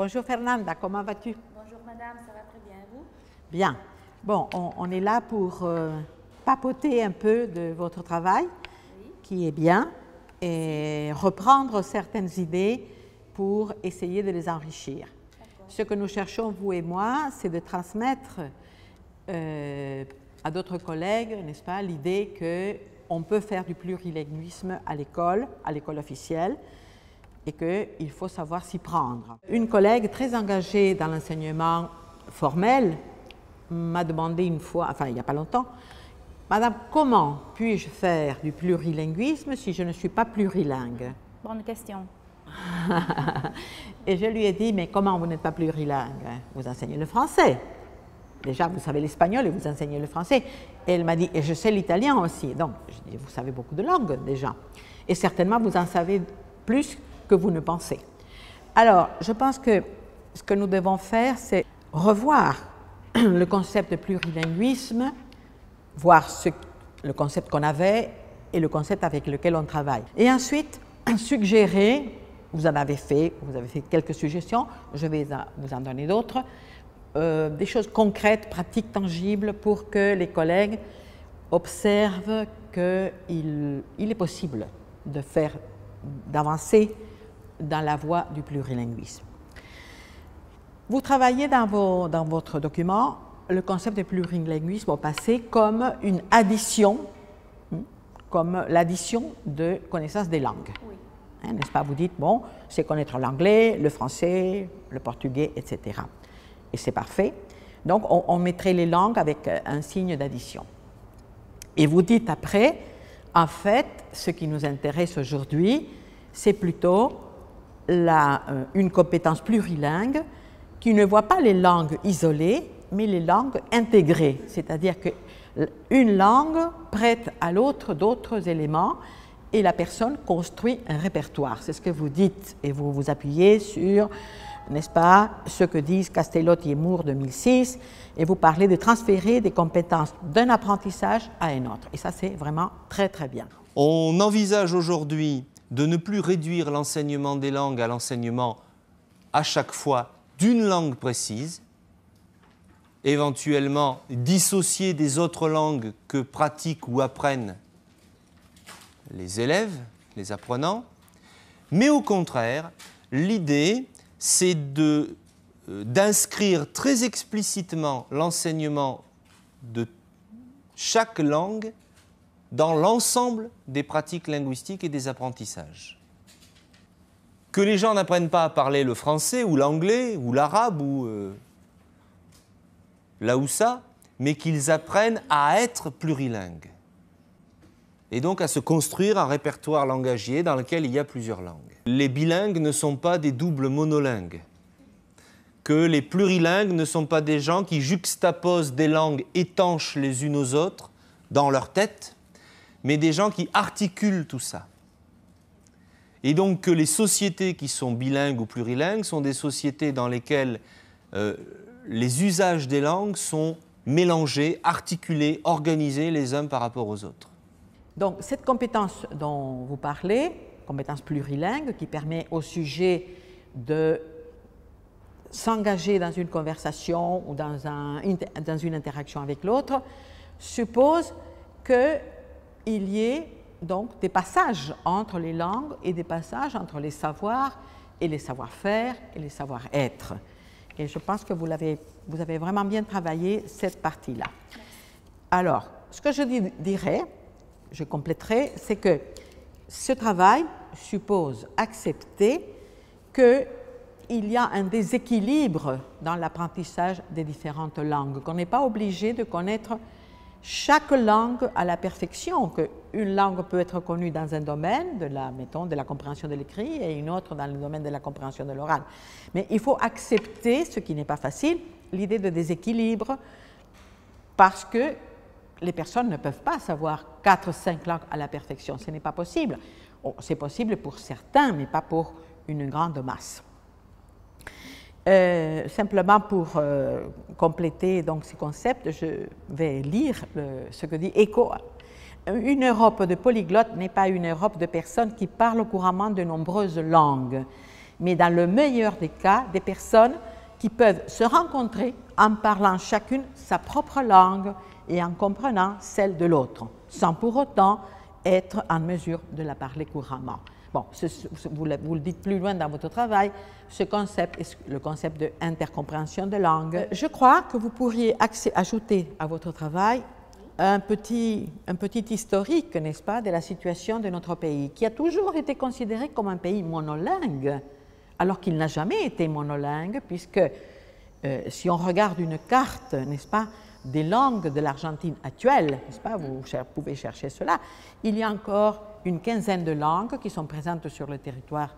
Bonjour Fernanda, comment vas-tu? Bonjour madame, ça va très bien, et vous? Bien. Bon, on est là pour papoter un peu de votre travail, qui est bien, et reprendre certaines idées pour essayer de les enrichir. Ce que nous cherchons, vous et moi, c'est de transmettre à d'autres collègues, n'est-ce pas, l'idée qu'on peut faire du plurilinguisme à l'école officielle, et qu'il faut savoir s'y prendre. Une collègue très engagée dans l'enseignement formel m'a demandé une fois, enfin il n'y a pas longtemps, « Madame, comment puis-je faire du plurilinguisme si je ne suis pas plurilingue ?» Bonne question. Et je lui ai dit « Mais comment vous n'êtes pas plurilingue? Vous enseignez le français. Déjà, vous savez l'espagnol et vous enseignez le français. » Et elle m'a dit « Et je sais l'italien aussi. » Donc, je dis « Vous savez beaucoup de langues déjà. Et certainement, vous en savez plus que vous ne pensez. » Alors, je pense que ce que nous devons faire, c'est revoir le concept de plurilinguisme, voir le concept qu'on avait et le concept avec lequel on travaille. Et ensuite, suggérer, vous avez fait quelques suggestions, je vais vous en donner d'autres, des choses concrètes, pratiques, tangibles pour que les collègues observent qu'il est possible d'avancer dans la voie du plurilinguisme. Vous travaillez dans votre document le concept de plurilinguisme au passé comme une addition, comme l'addition de connaissance des langues. Oui. Hein, n'est-ce pas? Vous dites, bon, c'est connaître l'anglais, le français, le portugais, etc. Et c'est parfait. Donc, on mettrait les langues avec un signe d'addition. Et vous dites après, en fait, ce qui nous intéresse aujourd'hui, c'est plutôt une compétence plurilingue qui ne voit pas les langues isolées, mais les langues intégrées, c'est-à-dire qu'une langue prête à l'autre d'autres éléments et la personne construit un répertoire. C'est ce que vous dites et vous vous appuyez sur, n'est-ce pas, ce que disent Castellotti et Moore 2006 et vous parlez de transférer des compétences d'un apprentissage à un autre. Et ça, c'est vraiment très, très bien. On envisage aujourd'hui de ne plus réduire l'enseignement des langues à l'enseignement à chaque fois d'une langue précise, éventuellement dissocier des autres langues que pratiquent ou apprennent les élèves, les apprenants, mais au contraire, l'idée, c'est d'inscrire très explicitement l'enseignement de chaque langue dans l'ensemble des pratiques linguistiques et des apprentissages. Que les gens n'apprennent pas à parler le français ou l'anglais ou l'arabe ou l'haoussa, mais qu'ils apprennent à être plurilingues. Et donc à se construire un répertoire langagier dans lequel il y a plusieurs langues. Les bilingues ne sont pas des doubles monolingues. Que les plurilingues ne sont pas des gens qui juxtaposent des langues étanches les unes aux autres dans leur tête, mais des gens qui articulent tout ça. Et donc que les sociétés qui sont bilingues ou plurilingues sont des sociétés dans lesquelles les usages des langues sont mélangés, articulés, organisés les uns par rapport aux autres. Donc cette compétence dont vous parlez, compétence plurilingue, qui permet au sujet de s'engager dans une conversation ou dans une interaction avec l'autre, suppose qu'il y ait donc des passages entre les langues et des passages entre les savoirs et les savoir-faire et les savoir-être. Et je pense que vous avez vraiment bien travaillé cette partie-là. Alors, ce que je dirais, je compléterai, c'est que ce travail suppose accepter qu'il y a un déséquilibre dans l'apprentissage des différentes langues, qu'on n'est pas obligé de connaître chaque langue à la perfection, qu'une langue peut être connue dans un domaine, mettons, de la compréhension de l'écrit, et une autre dans le domaine de la compréhension de l'oral. Mais il faut accepter, ce qui n'est pas facile, l'idée de déséquilibre, parce que les personnes ne peuvent pas savoir 4-5 langues à la perfection. Ce n'est pas possible. C'est possible pour certains, mais pas pour une grande masse. Simplement pour compléter donc, ces concepts, je vais lire ce que dit Eco. Une Europe de polyglottes n'est pas une Europe de personnes qui parlent couramment de nombreuses langues. mais dans le meilleur des cas, des personnes qui peuvent se rencontrer en parlant chacune sa propre langue et en comprenant celle de l'autre, sans pour autant être en mesure de la parler couramment. Bon, vous le dites plus loin dans votre travail, ce concept est le concept d'intercompréhension de langue. Je crois que vous pourriez ajouter à votre travail un petit historique, n'est-ce pas, de la situation de notre pays, qui a toujours été considéré comme un pays monolingue, alors qu'il n'a jamais été monolingue, puisque si on regarde une carte, n'est-ce pas, des langues de l'Argentine actuelle, n'est-ce pas, vous pouvez chercher cela, il y a encore une quinzaine de langues qui sont présentes sur le territoire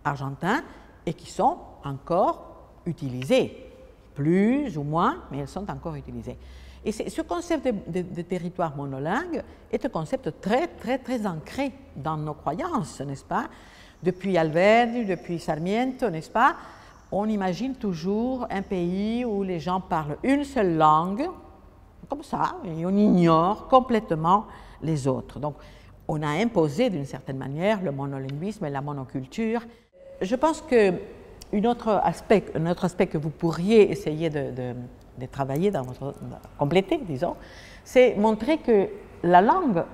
argentin et qui sont encore utilisées, plus ou moins, mais elles sont encore utilisées. Et ce concept de territoire monolingue est un concept très, très, très ancré dans nos croyances, n'est-ce pas? Depuis Alberdi, depuis Sarmiento, n'est-ce pas? On imagine toujours un pays où les gens parlent une seule langue, comme ça, et on ignore complètement les autres. Donc, on a imposé d'une certaine manière le monolinguisme et la monoculture. Je pense qu'un autre aspect que vous pourriez essayer de travailler compléter, disons, c'est montrer que la langue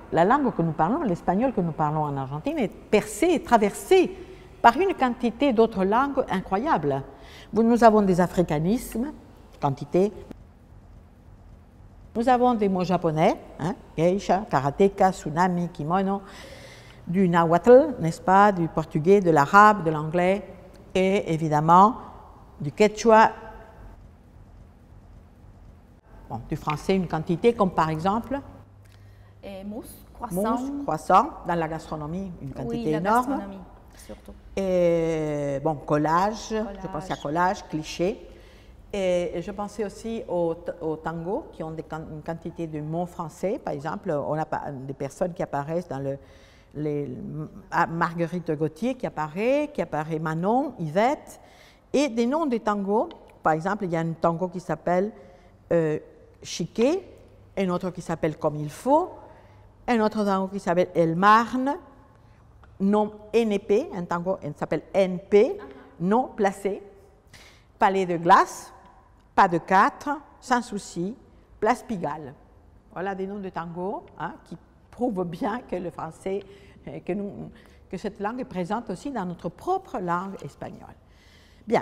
que nous parlons, l'espagnol que nous parlons en Argentine, est percée, traversée par une quantité d'autres langues incroyables. Nous avons des africanismes, quantité. Nous avons des mots japonais, hein, geisha, karateka, tsunami, kimono, du nahuatl, n'est-ce pas, du portugais, de l'arabe, de l'anglais, et évidemment du quechua, bon, du français une quantité, comme par exemple mousse, croissant, dans la gastronomie une quantité énorme. Gastronomie, surtout. Et bon, collage, je pensais à collage, cliché. Et je pensais aussi au tango, qui ont une quantité de mots français. Par exemple, on a des personnes qui apparaissent dans Marguerite Gauthier qui apparaît Manon, Yvette, et des noms de tangos. Par exemple, il y a un tango qui s'appelle Chiquet, un autre qui s'appelle Comme il faut, un autre tango qui s'appelle El Marne, nom NP, un tango qui s'appelle NP, nom placé, Palais de glace, Pas de quatre, Sans souci, Place Pigalle. Voilà des noms de tango, hein, qui prouvent bien que le français, que cette langue est présente aussi dans notre propre langue espagnole. Bien,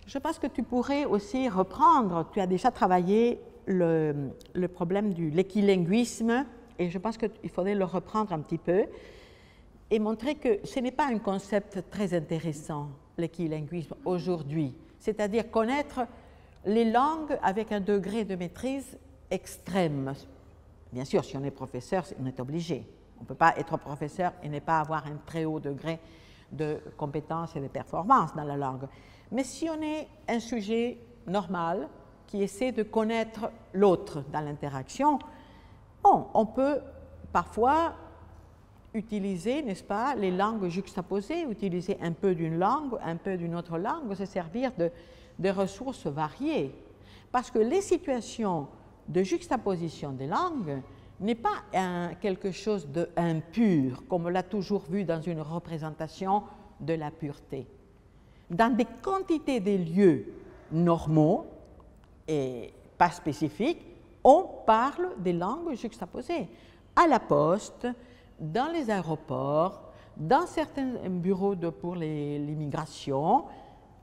je pense que tu pourrais aussi reprendre, tu as déjà travaillé le problème de l'équilinguisme, et je pense qu'il faudrait le reprendre un petit peu, et montrer que ce n'est pas un concept très intéressant, l'équilinguisme, aujourd'hui. C'est-à-dire connaître les langues avec un degré de maîtrise extrême. Bien sûr, si on est professeur, on est obligé. On ne peut pas être professeur et ne pas avoir un très haut degré de compétence et de performance dans la langue. Mais si on est un sujet normal qui essaie de connaître l'autre dans l'interaction, bon, on peut parfois utiliser, n'est-ce pas, les langues juxtaposées, utiliser un peu d'une langue, un peu d'une autre langue, se servir de ressources variées. Parce que les situations de juxtaposition des langues n'est pas quelque chose d'impur, comme on l'a toujours vu dans une représentation de la pureté. Dans des quantités de lieux normaux et pas spécifiques, on parle des langues juxtaposées. À la poste, dans les aéroports, dans certains bureaux pour l'immigration,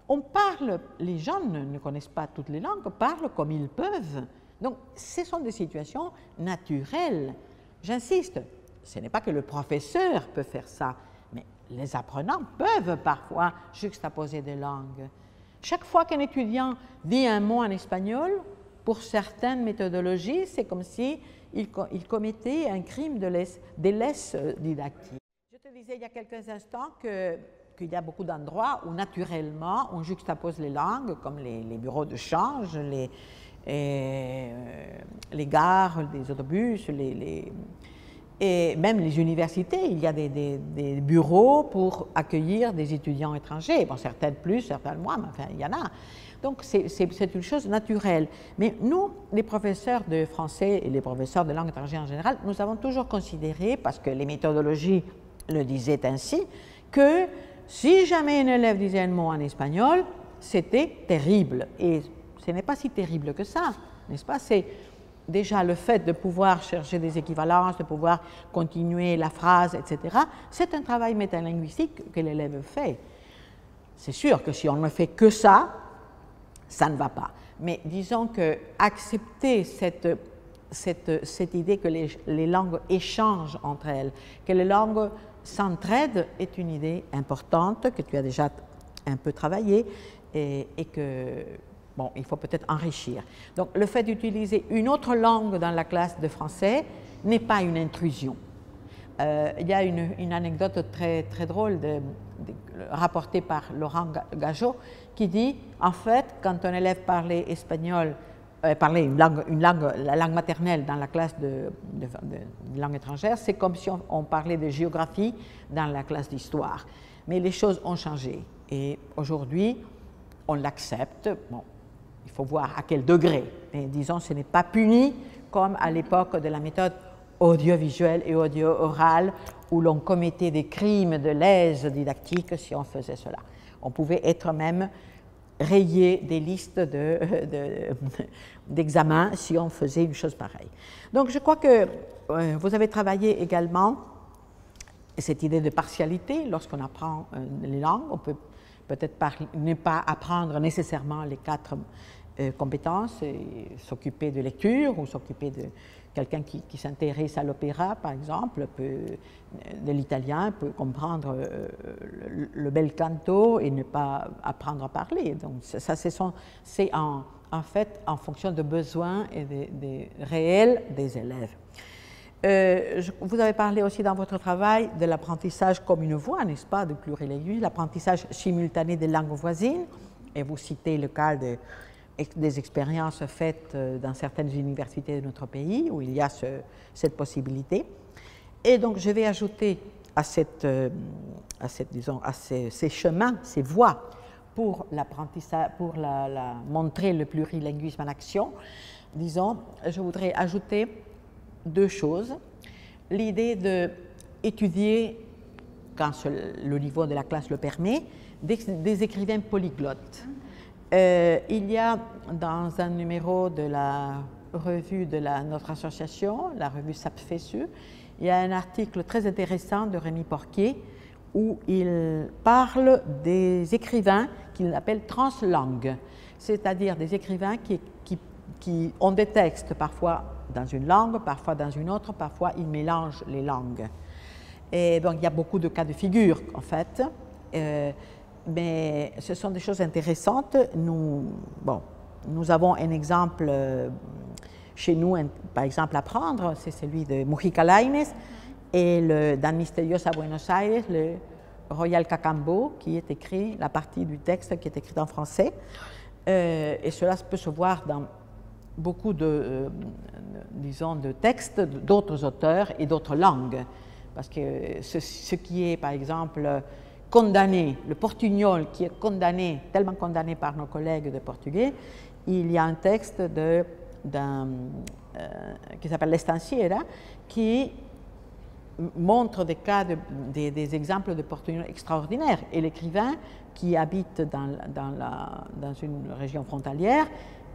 on parle, les gens ne connaissent pas toutes les langues, parlent comme ils peuvent. Donc, ce sont des situations naturelles. J'insiste, ce n'est pas que le professeur peut faire ça, mais les apprenants peuvent parfois juxtaposer des langues. Chaque fois qu'un étudiant dit un mot en espagnol, pour certaines méthodologies, c'est comme si il commettait un crime de délaisse didactique. Je te disais il y a quelques instants qu'il y a beaucoup d'endroits où naturellement on juxtapose les langues, comme les bureaux de change, les gares, les autobus, et même les universités. Il y a des bureaux pour accueillir des étudiants étrangers. Bon, certaines plus, certaines moins, mais enfin, il y en a. Donc, c'est une chose naturelle. Mais nous, les professeurs de français et les professeurs de langue étrangère en général, nous avons toujours considéré, parce que les méthodologies le disaient ainsi, que si jamais un élève disait un mot en espagnol, c'était terrible. Et ce n'est pas si terrible que ça, n'est-ce pas? C'est déjà le fait de pouvoir chercher des équivalences, de pouvoir continuer la phrase, etc. C'est un travail métalinguistique que l'élève fait. C'est sûr que si on ne fait que ça, ça ne va pas. Mais disons que accepter cette idée que les langues échangent entre elles, que les langues s'entraident est une idée importante que tu as déjà un peu travaillé et que, bon, il faut peut-être enrichir. Donc, le fait d'utiliser une autre langue dans la classe de français n'est pas une intrusion. Il y a une anecdote très, très drôle rapportée par Laurent Gageot qui dit, en fait, quand un élève parlait espagnol, parlait la langue maternelle dans la classe de langue étrangère, c'est comme si on parlait de géographie dans la classe d'histoire. Mais les choses ont changé et aujourd'hui, on l'accepte. Bon, il faut voir à quel degré. Mais disons, ce n'est pas puni comme à l'époque de la méthode audiovisuelle et audio-orale où l'on commettait des crimes de lèse didactique si on faisait cela. On pouvait être même rayé des listes d'examens si on faisait une chose pareille. Donc je crois que vous avez travaillé également cette idée de partialité lorsqu'on apprend les langues. On peut peut-être ne pas apprendre nécessairement les 4 compétences, s'occuper de lecture ou s'occuper de quelqu'un qui s'intéresse à l'opéra, par exemple, de l'italien, peut comprendre le bel canto et ne pas apprendre à parler. Donc ça, c'est en fait en fonction de besoins et des réels des élèves. Vous avez parlé aussi dans votre travail de l'apprentissage comme une voie, n'est-ce pas, de plurilinguisme, l'apprentissage simultané des langues voisines, et vous citez le cas des expériences faites dans certaines universités de notre pays où il y a cette possibilité. Et donc je vais ajouter à ces chemins, ces voies pour l'apprentissage, pour montrer le plurilinguisme en action, disons, je voudrais ajouter 2 choses. L'idée d'étudier, quand le niveau de la classe le permet, des écrivains polyglottes. Il y a dans un numéro de la revue de notre association, la revue SAPFESU, il y a un article très intéressant de Rémi Porquier où il parle des écrivains qu'il appelle translangues, c'est-à-dire des écrivains qui ont des textes parfois dans une langue, parfois dans une autre, parfois ils mélangent les langues. Et donc il y a beaucoup de cas de figure en fait. Mais ce sont des choses intéressantes. Nous avons un exemple chez nous, par exemple, à prendre, c'est celui de Mujica Lainez et dans Misteriosa Buenos Aires, le Royal Cacambo, qui est écrit, la partie du texte qui est écrite en français. Et cela peut se voir dans beaucoup disons, de textes d'autres auteurs et d'autres langues. Parce que ce qui est, par exemple, condamné, le portugnol qui est condamné, tellement condamné par nos collègues de portugais, il y a un texte qui s'appelle l'Estanciera qui montre des cas, des exemples de portugnol extraordinaires. Et l'écrivain qui habite dans une région frontalière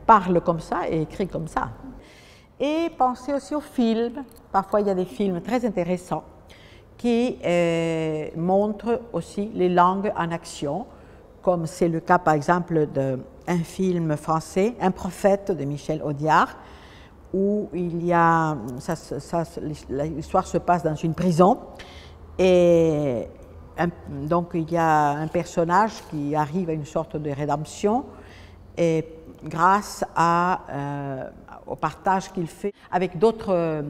parle comme ça et écrit comme ça. Et pensez aussi aux films. Parfois, il y a des films très intéressants qui montrent aussi les langues en action, comme c'est le cas par exemple d'un film français, Un prophète de Michel Audiard, où il y a, l'histoire se passe dans une prison, et donc il y a un personnage qui arrive à une sorte de rédemption, et grâce au partage qu'il fait avec d'autres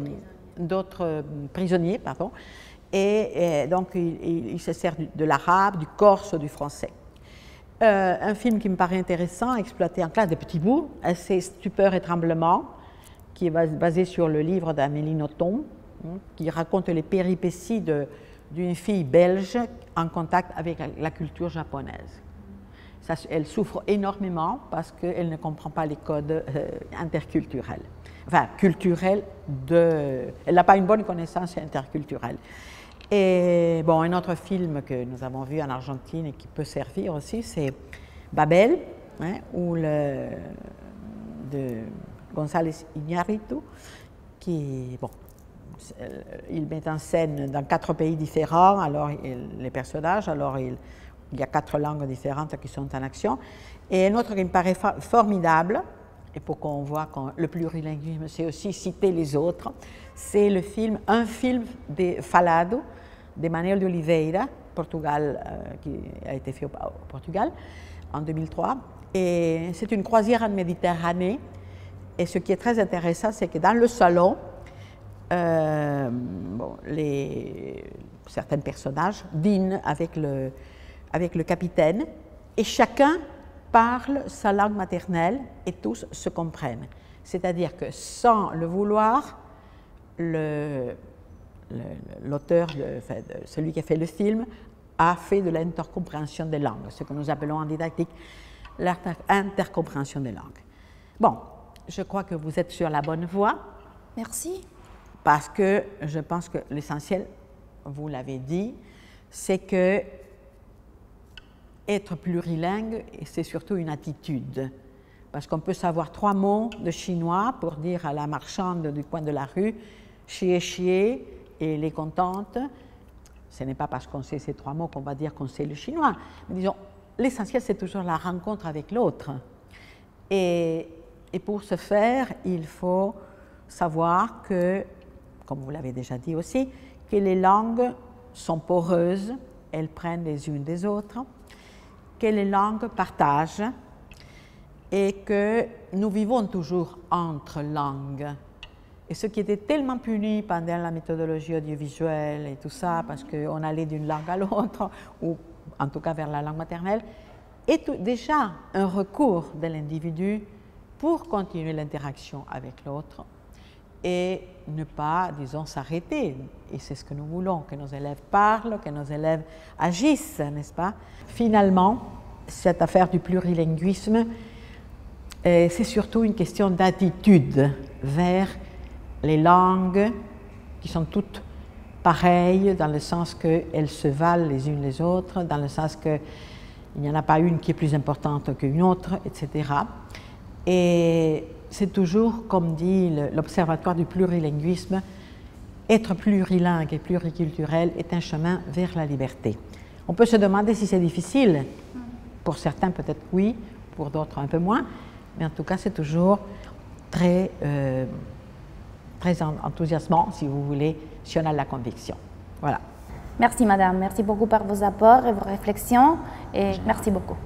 prisonniers, pardon. Et donc, il se sert de l'arabe, du corse, du français. Un film qui me paraît intéressant, exploité en classe de petits bouts, c'est Stupeur et tremblement, qui est basé sur le livre d'Amélie Nothomb, qui raconte les péripéties d'une fille belge en contact avec la culture japonaise. Elle souffre énormément parce qu'elle ne comprend pas les codes interculturels. Enfin, culturels elle n'a pas une bonne connaissance interculturelle. Et Et bon, un autre film que nous avons vu en Argentine et qui peut servir aussi, c'est Babel, hein, de González Iñárritu, qui, bon, il met en scène dans 4 pays différents, alors les personnages, alors il y a 4 langues différentes qui sont en action. Et un autre qui me paraît formidable, et pour qu'on voit que le plurilinguisme, c'est aussi citer les autres, c'est un film de Falado, de Manuel de Oliveira, Portugal, qui a été fait au Portugal en 2003. Et c'est une croisière en Méditerranée. Et ce qui est très intéressant, c'est que dans le salon, certains personnages dînent avec le capitaine et chacun parle sa langue maternelle et tous se comprennent. C'est-à-dire que sans le vouloir, l'auteur, celui qui a fait le film, a fait de l'intercompréhension des langues, ce que nous appelons en didactique l'intercompréhension des langues. Bon, je crois que vous êtes sur la bonne voie. Merci. Parce que je pense que l'essentiel, vous l'avez dit, c'est que être plurilingue, c'est surtout une attitude. Parce qu'on peut savoir 3 mots de chinois pour dire à la marchande du coin de la rue « chier, chier » et « elle est contente ». Ce n'est pas parce qu'on sait ces 3 mots qu'on va dire qu'on sait le chinois. Mais disons, l'essentiel, c'est toujours la rencontre avec l'autre. Et pour ce faire, il faut savoir que, comme vous l'avez déjà dit aussi, que les langues sont poreuses, elles prennent les unes des autres, que les langues partagent et que nous vivons toujours entre langues. Et ce qui était tellement puni pendant la méthodologie audiovisuelle et tout ça, parce qu'on allait d'une langue à l'autre, ou en tout cas vers la langue maternelle, est déjà un recours de l'individu pour continuer l'interaction avec l'autre et ne pas, disons, s'arrêter. Et c'est ce que nous voulons, que nos élèves parlent, que nos élèves agissent, n'est-ce pas? Finalement, cette affaire du plurilinguisme, c'est surtout une question d'attitude vers les langues qui sont toutes pareilles, dans le sens qu'elles se valent les unes les autres, dans le sens qu'il n'y en a pas une qui est plus importante qu'une autre, etc. Et c'est toujours, comme dit l'Observatoire du plurilinguisme, être plurilingue et pluriculturel est un chemin vers la liberté. On peut se demander si c'est difficile. Pour certains, peut-être oui, pour d'autres un peu moins, mais en tout cas, c'est toujours très enthousiasmant, si vous voulez, si on a la conviction. Voilà. Merci madame, merci beaucoup pour vos apports et vos réflexions et merci beaucoup.